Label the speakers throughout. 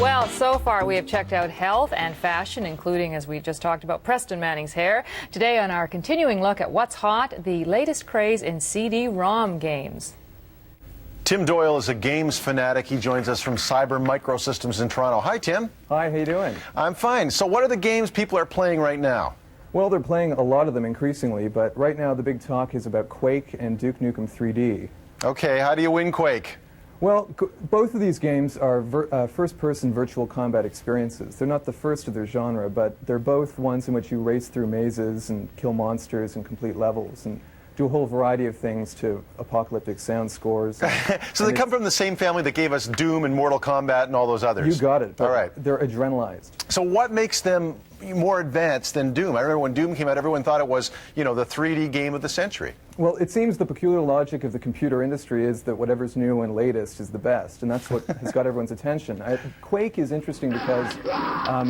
Speaker 1: Well, so far we have checked out health and fashion, including, as we just talked about, Preston Manning's hair. Today on our continuing look at what's hot, the latest craze in CD-ROM games.
Speaker 2: Tim Doyle is a games fanatic. He joins us from Cyber Microsystems in Toronto. Hi, Tim.
Speaker 3: Hi, how you doing?
Speaker 2: I'm fine. So what are the games people are playing right now?
Speaker 3: Well, they're playing a lot of them increasingly, but right now the big talk is about Quake and Duke Nukem 3D.
Speaker 2: Okay, how do you win Quake?
Speaker 3: Well, both of these games are first-person virtual combat experiences. They're not the first of their genre, but they're both ones in which you race through mazes and kill monsters and complete levels and do a whole variety of things to apocalyptic sound scores.
Speaker 2: So they come from the same family that gave us Doom and Mortal Kombat and all those others?
Speaker 3: You got it.
Speaker 2: All right.
Speaker 3: They're adrenalized.
Speaker 2: So what makes them more advanced than Doom? I remember when Doom came out, everyone thought it was, you know, the 3D game of the century.
Speaker 3: Well, it seems the peculiar logic of the computer industry is that whatever's new and latest is the best, and that's what has got everyone's attention. Quake is interesting because,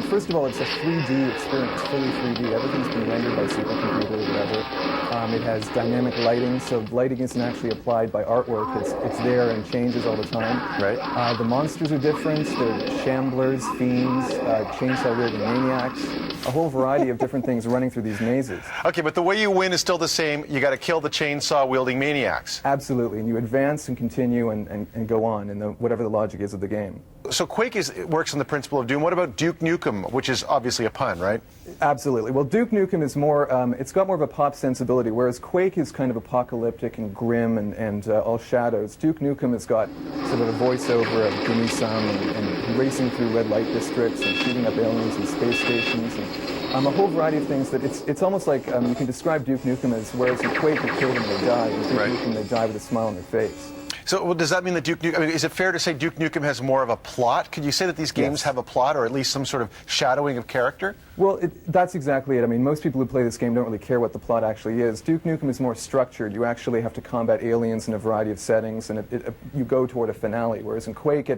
Speaker 3: first of all, it's a 3D experience, fully 3D. Everything's been rendered by supercomputer or whatever. It has dynamic lighting, so lighting isn't actually applied by artwork. It's there and changes all the time.
Speaker 2: Right.
Speaker 3: The monsters are different. They're shamblers, fiends, chainsaw-wielding maniacs, a whole variety of different things running through these mazes.
Speaker 2: Okay, but the way you win is still the same. You got to kill the chainsaw-wielding maniacs.
Speaker 3: Absolutely, and you advance and continue and go on in whatever the logic is of the game.
Speaker 2: So Quake works on the principle of Doom. What about Duke Nukem, which is obviously a pun, right?
Speaker 3: Absolutely. Well, Duke Nukem is more, it's got more of a pop sensibility, whereas Quake is kind of apocalyptic and grim and all shadows. Duke Nukem has got sort of a voiceover of gimme some and racing through red light districts and shooting up aliens and space stations and a whole variety of things that it's almost like you can describe Duke Nukem as, whereas in Quake you kill them, they die, and Duke Nukem they die with a smile on their face.
Speaker 2: So well, does that mean that Duke Nukem, I mean, is it fair to say Duke Nukem has more of a plot? Could you say that these games have a plot, or at least some sort of shadowing of character?
Speaker 3: Well, that's exactly it. I mean, most people who play this game don't really care what the plot actually is. Duke Nukem is more structured. You actually have to combat aliens in a variety of settings, and you go toward a finale, whereas in Quake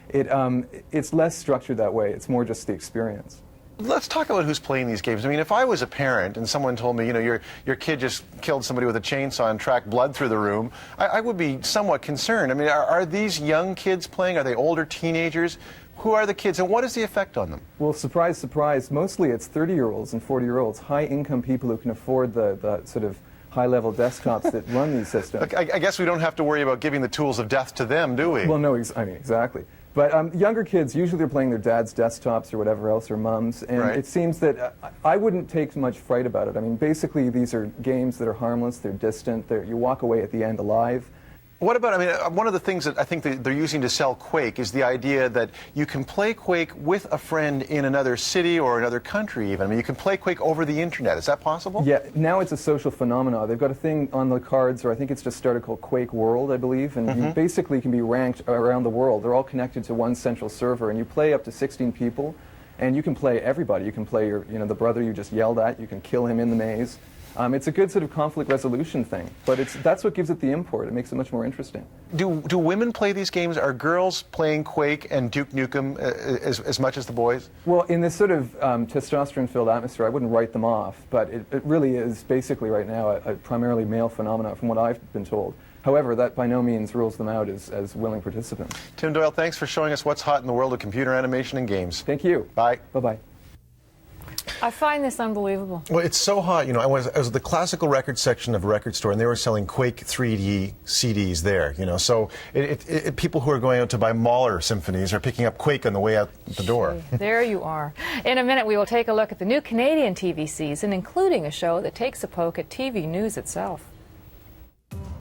Speaker 3: it's less structured that way. It's more just the experience.
Speaker 2: Let's talk about who's playing these games. I mean, if I was a parent and someone told me, you know, your kid just killed somebody with a chainsaw and tracked blood through the room, I would be somewhat concerned. I mean, are these young kids playing? Are they older teenagers? Who are the kids, and what is the effect on them? Well,
Speaker 3: surprise, surprise, mostly it's 30-year-olds and 40-year-olds, high-income people who can afford the sort of high-level desktops that run these systems.
Speaker 2: I guess we don't have to worry about giving the tools of death to them, do we?
Speaker 3: Well, no, I mean, exactly. But younger kids, usually they're playing their dad's desktops or whatever else, or mom's, and it seems that I wouldn't take much fright about it. I mean, basically these are games that are harmless, they're distant, you walk away at the end alive.
Speaker 2: What about, I mean, one of the things that I think they're using to sell Quake is the idea that you can play Quake with a friend in another city or another country even. I mean, you can play Quake over the internet. Is that possible?
Speaker 3: Yeah, now it's a social phenomenon. They've got a thing on the cards, or I think it's just started, called Quake World, I believe, and you basically can be ranked around the world. They're all connected to one central server, and you play up to 16 people, and you can play everybody. You can play the brother you just yelled at. You can kill him in the maze. It's a good sort of conflict resolution thing, but that's what gives it the import. It makes it much more interesting.
Speaker 2: Do women play these games? Are girls playing Quake and Duke Nukem as much as the boys?
Speaker 3: Well, in this sort of testosterone-filled atmosphere, I wouldn't write them off, but it really is basically right now a primarily male phenomenon from what I've been told. However, that by no means rules them out as willing participants.
Speaker 2: Tim Doyle, thanks for showing us what's hot in the world of computer animation and games.
Speaker 3: Thank you.
Speaker 2: Bye.
Speaker 3: Bye-bye.
Speaker 1: I find this unbelievable.
Speaker 2: Well, it's so hot. You know, I was at the classical record section of a record store, and they were selling Quake 3D CDs there. You know, so people who are going out to buy Mahler symphonies are picking up Quake on the way out the door.
Speaker 1: There you are. In a minute, we will take a look at the new Canadian TV season, including a show that takes a poke at TV news itself.